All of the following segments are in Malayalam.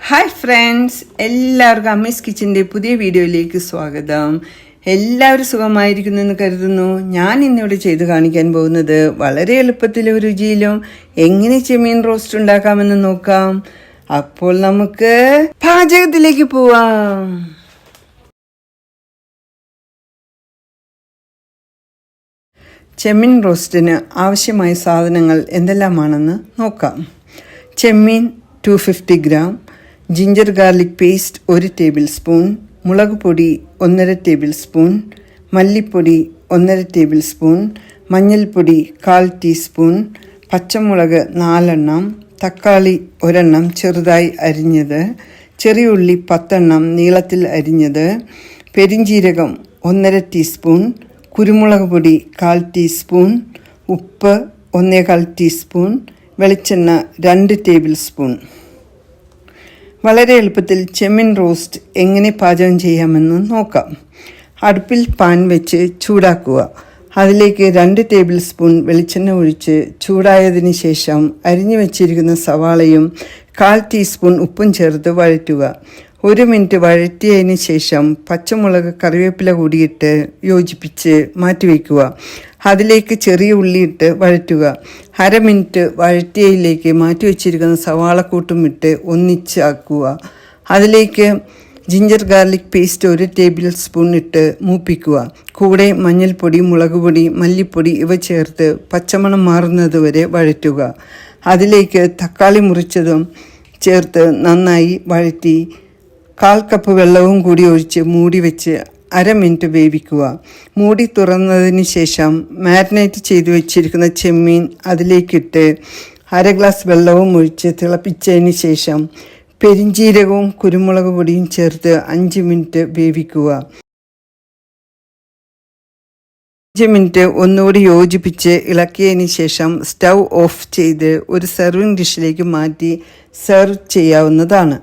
ഹായ് ഫ്രണ്ട്സ്, എല്ലാവർക്കും അമ്മീസ് കിച്ചൻ്റെ പുതിയ വീഡിയോയിലേക്ക് സ്വാഗതം. എല്ലാവരും സുഖമായിരിക്കുന്നു എന്ന് കരുതുന്നു. ഞാൻ ഇന്നിവിടെ ചെയ്ത് കാണിക്കാൻ പോകുന്നത് വളരെ എളുപ്പത്തിലും രുചിയിലും എങ്ങനെ ചെമ്മീൻ റോസ്റ്റ് ഉണ്ടാക്കാമെന്ന് നോക്കാം. അപ്പോൾ നമുക്ക് പാചകത്തിലേക്ക് പോവാം. ചെമ്മീൻ റോസ്റ്റിന് ആവശ്യമായ സാധനങ്ങൾ എന്തെല്ലാമാണെന്ന് നോക്കാം. ചെമ്മീൻ 250 gram, ginger garlic paste 1 table spoon, മുളക് പൊടി 1.5 ടേബിൾ സ്പൂൺ, മല്ലിപ്പൊടി 1.5 ടേബിൾ സ്പൂൺ, മഞ്ഞൾപ്പൊടി 1/4 ടീസ്പൂൺ, പച്ചമുളക് 4 എണ്ണം, തക്കാളി 1 എണ്ണം ചെറുതായി അരിഞ്ഞത്, ചെറിയ ഉള്ളി 10 എണ്ണം നീളത്തിൽ അരിഞ്ഞത്, പെരിഞ്ജീരകം 1.5 ടീസ്പൂൺ, കുരുമുളക് പൊടി 1/4 ടീസ്പൂൺ, ഉപ്പ് 1/4 ടീസ്പൂൺ, വെളിച്ചെണ്ണ 2 ടേബിൾ സ്പൂൺ. വളരെ എളുപ്പത്തിൽ ചെമ്മീൻ റോസ്റ്റ് എങ്ങനെ പാചകം ചെയ്യാമെന്ന് നോക്കാം. അടുപ്പിൽ പാൻ വെച്ച് ചൂടാക്കുക. അതിലേക്ക് 2 ടേബിൾ സ്പൂൺ വെളിച്ചെണ്ണ ഒഴിച്ച് ചൂടായതിന് ശേഷം അരിഞ്ഞു വെച്ചിരിക്കുന്ന സവാളയും 1/4 ടീസ്പൂൺ ഉപ്പും ചേർത്ത് വഴറ്റുക. 1 മിനിറ്റ് വഴറ്റിയതിന് ശേഷം പച്ചമുളക്, കറിവേപ്പില കൂടിയിട്ട് യോജിപ്പിച്ച് മാറ്റിവെക്കുക. അതിലേക്ക് ചെറിയ ഉള്ളിയിട്ട് വഴറ്റുക. 1/2 മിനിറ്റ് വഴറ്റിയതിലേക്ക് മാറ്റിവെച്ചിരിക്കുന്ന സവാളക്കൂട്ടും ഇട്ട് ഒന്നിച്ചാക്കുക. അതിലേക്ക് ginger garlic paste 1 table spoon ഇട്ട് മൂപ്പിക്കുക. കൂടെ മഞ്ഞൾപ്പൊടി, മുളക് പൊടി, മല്ലിപ്പൊടി ഇവ ചേർത്ത് പച്ചമണം മാറുന്നതുവരെ വഴറ്റുക. അതിലേക്ക് തക്കാളി മുറിച്ചതും ചേർത്ത് നന്നായി വഴറ്റി 1/4 കപ്പ് വെള്ളവും കൂടി ഒഴിച്ച് മൂടി വെച്ച് 1/2 മിനിറ്റ് വേവിക്കുക. മൂടി തുറന്നതിന് ശേഷം മാരിനേറ്റ് ചെയ്ത് വെച്ചിരിക്കുന്ന ചെമ്മീൻ അതിലേക്കിട്ട് 1/2 ഗ്ലാസ് വെള്ളവും ഒഴിച്ച് തിളപ്പിച്ചതിന് ശേഷം പെരിഞ്ജീരകവും കുരുമുളക് പൊടിയും ചേർത്ത് 5 മിനിറ്റ് വേവിക്കുക. 5 മിനിറ്റ് ഒന്നുകൂടി യോജിപ്പിച്ച് ഇളക്കിയതിന് ശേഷം സ്റ്റൗ ഓഫ് ചെയ്ത് ഒരു സെർവിങ് ഡിഷിലേക്ക് മാറ്റി സെർവ് ചെയ്യാവുന്നതാണ്.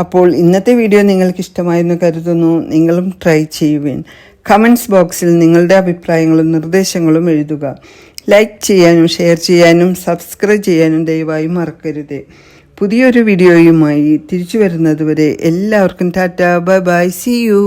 അപ്പോൾ ഇന്നത്തെ വീഡിയോ നിങ്ങൾക്ക് ഇഷ്ടമായെന്ന് കരുതുന്നു. നിങ്ങളും ട്രൈ ചെയ്യുവേൻ. കമൻറ്റ്സ് ബോക്സിൽ നിങ്ങളുടെ അഭിപ്രായങ്ങളും നിർദ്ദേശങ്ങളും എഴുതുക. ലൈക്ക് ചെയ്യാനും ഷെയർ ചെയ്യാനും സബ്സ്ക്രൈബ് ചെയ്യാനും ദയവായി മറക്കരുത്. പുതിയൊരു വീഡിയോയുമായി തിരിച്ചു വരുന്നതുവരെ എല്ലാവർക്കും tata, bye bye, see U.